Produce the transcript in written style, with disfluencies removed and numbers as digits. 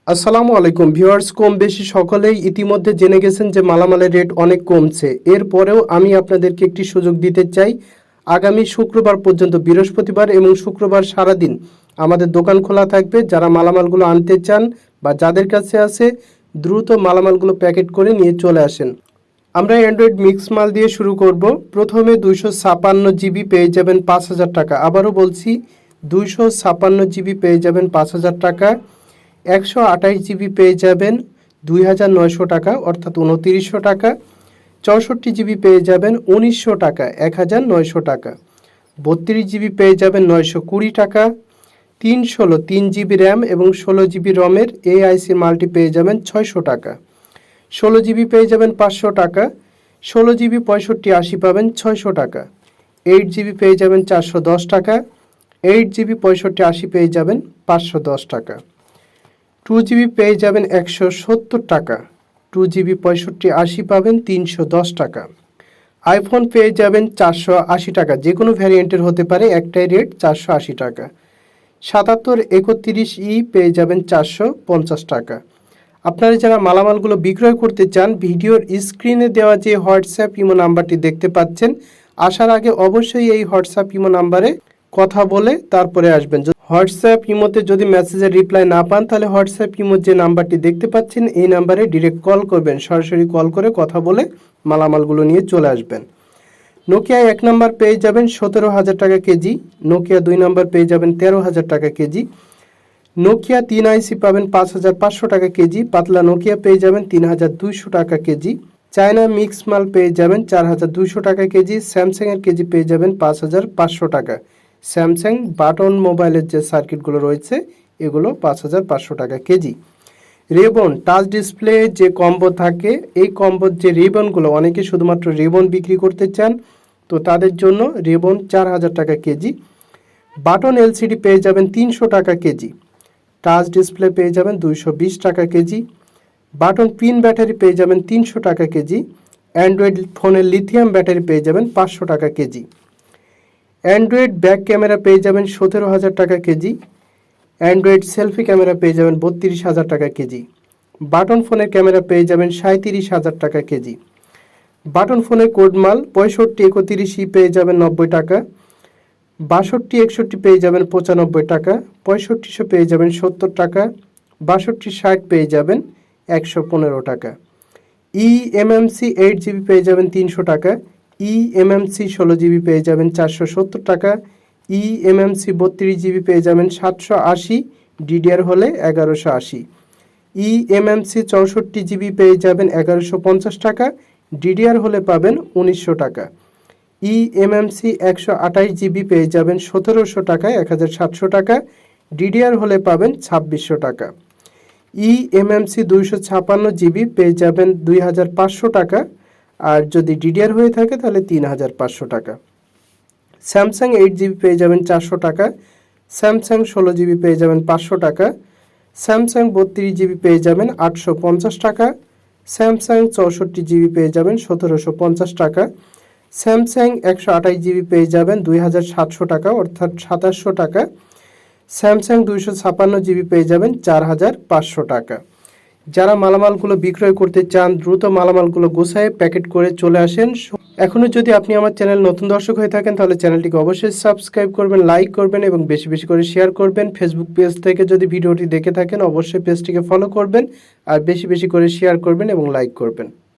আসসালামু আলাইকুম ভিউয়ার্স, কম বেশি সকলেই ইতিমধ্যে জেনে গেছেন যে মালামালের রেট অনেক কমছে। এরপরেও আমি আপনাদেরকে একটি সুযোগ দিতে চাই। আগামী শুক্রবার পর্যন্ত, বৃহস্পতিবার এবং শুক্রবার সারাদিন আমাদের দোকান খোলা থাকবে। যারা মালামালগুলো আনতে চান বা যাদের কাছে আছে, দ্রুত মালামালগুলো প্যাকেট করে নিয়ে চলে আসেন। আমরা অ্যান্ড্রয়েড মিক্স মাল দিয়ে শুরু করব। প্রথমে 256 জিবি পেয়ে যাবেন 5,000 টাকা। আবারও বলছি, 256 জিবি পেয়ে যাবেন 5,000 টাকা। 128 জিবি পেয়ে যাবেন 2,900 টাকা, অর্থাৎ 2,900 টাকা। 64 জিবি পেয়ে যাবেন 1,900 টাকা, 1,900 টাকা। 32 জিবি পেয়ে যাবেন 920 টাকা। 3 জিবি র্যাম এবং 16 জিবি রমের এআইসি মাল্টি পেয়ে যাবেন 600 টাকা। 16 জিবি পেয়ে যাবেন 500 টাকা। 16 জিবি 6580 পাবেন 600 টাকা। 8 জিবি পেয়ে যাবেন 410 টাকা। 8 জিবি 6580 পেয়ে যাবেন 510 টাকা। 2 জিবি পেয়ে যাবেন 170 টাকা। 2 জিবি 6580 পাবেন 310 টাকা। আইফোন পেয়ে যাবেন 480 টাকা, যে কোনো ভ্যারিয়েন্টের হতে পারে, একটাই রেট 480 টাকা। 7731E পেয়ে যাবেন 450 টাকা। আপনারা যারা মালামালগুলো বিক্রয় করতে চান, ভিডিওর স্ক্রিনে দেওয়া যে হোয়াটসঅ্যাপ ইমো নাম্বারটি দেখতে পাচ্ছেন, আসার আগে অবশ্যই এই হোয়াটসঅ্যাপ ইমো নাম্বারে কথা বলে তারপরে আসবেন। হোয়াটসঅ্যাপ ইমোতে যদি মেসেজের রিপ্লাই না পান, তাহলে হোয়াটসঅ্যাপ ইমোর যে নাম্বারটি দেখতে পাচ্ছেন এই নাম্বারে ডিরেক্ট কল করবেন। সরাসরি কল করে কথা বলে মালামালগুলো নিয়ে চলে আসবেন। নোকিয়া 1 নাম্বার পেয়ে যাবেন 17,000 টাকা কেজি। নোকিয়া 2 নাম্বার পেয়ে যাবেন 13,000 টাকা কেজি। নোকিয়া 3 আইসি পাবেন 5,500 টাকা কেজি। পাতলা নোকিয়া পেয়ে যাবেন 3,200 টাকা কেজি। চায়না মিক্স মাল পেয়ে যাবেন 4,200 টাকা কেজি। স্যামসাংয়ের কেজি পেয়ে যাবেন 5,500 টাকা। স্যামসাং বাটন মোবাইলের যে সার্কিটগুলো রয়েছে, এগুলো 5,500 টাকা কেজি। রিবন টাচ ডিসপ্লে যে কম্বো থাকে, এই কম্বোর যে রিবনগুলো, অনেকে শুধুমাত্র রিবন বিক্রি করতে চান, তো তাদের জন্য রিবন 4,000 টাকা কেজি। বাটন এলসিডি পেয়ে যাবেন 300 টাকা কেজি। টাচ ডিসপ্লে পেয়ে যাবেন 220 টাকা কেজি। বাটন পিন ব্যাটারি পেয়ে যাবেন 300 টাকা কেজি। অ্যান্ড্রয়েড ফোনের লিথিয়াম ব্যাটারি পেয়ে যাবেন 500 টাকা কেজি। অ্যান্ড্রয়েড ব্যাক ক্যামেরা পেয়ে যাবেন 17,000 টাকা কেজি। অ্যান্ড্রয়েড সেলফি ক্যামেরা পেয়ে যাবেন 32,000 টাকা কেজি। বাটন ফোনের ক্যামেরা পেয়ে যাবেন 37,000 টাকা কেজি। বাটন ফোনের কোড মাল 6531E পেয়ে যাবেন 90 টাকা। 6261 পেয়ে যাবেন 95 টাকা। 6500 পেয়ে যাবেন 70 টাকা। 6260 পেয়ে যাবেন 115 টাকা। eMMC 8 জিবি পেয়ে যাবেন 300 টাকা। eMMC 16 জিবি পেয়ে যাবেন 470 টাকা। eMMC 32 জিবি পেয়ে যাবেন 780, DDR হলে 1180। eMMC 64 জিবি পেয়ে যাবেন 1150 টাকা। DDR হলে পাবেন 1900 টাকা। eMMC 128 জিবি পেয়ে যাবেন 1700 টাকায়, 1700 টাকা। DDR হলে পাবেন 2600 টাকা। eMMC 256 জিবি পেয়ে যাবেন 2,500 টাকা, আর যদি DDR হয়ে থাকে তাহলে 3,500 টাকা। স্যামসাং 8 জিবি পেয়ে যাবেন 400 টাকা। স্যামসাং 16 জিবি পেয়ে যাবেন 500 টাকা। স্যামসাং 32 জিবি পেয়ে যাবেন 850 টাকা। স্যামসাং 64 জিবি পেয়ে যাবেন 1,750 টাকা। স্যামসাং 128 জিবি পেয়ে যাবেন 2,700 টাকা, অর্থাৎ 2,700 টাকা। স্যামসাং 256 জিবি পেয়ে যাবেন 4,500 টাকা। যারা মালামালগুলো বিক্রয় করতে চান, দ্রুত মালামালগুলো গোছায় প্যাকেট করে চলে আসেন। এখনও যদি আপনি আমার চ্যানেল নতুন দর্শক হয়ে থাকেন, তাহলে চ্যানেলটিকে অবশ্যই সাবস্ক্রাইব করবেন, লাইক করবেন এবং বেশি বেশি করে শেয়ার করবেন। ফেসবুক পেজ থেকে যদি ভিডিওটি দেখে থাকেন, অবশ্যই পেজটিকে ফলো করবেন আর বেশি বেশি করে শেয়ার করবেন এবং লাইক করবেন।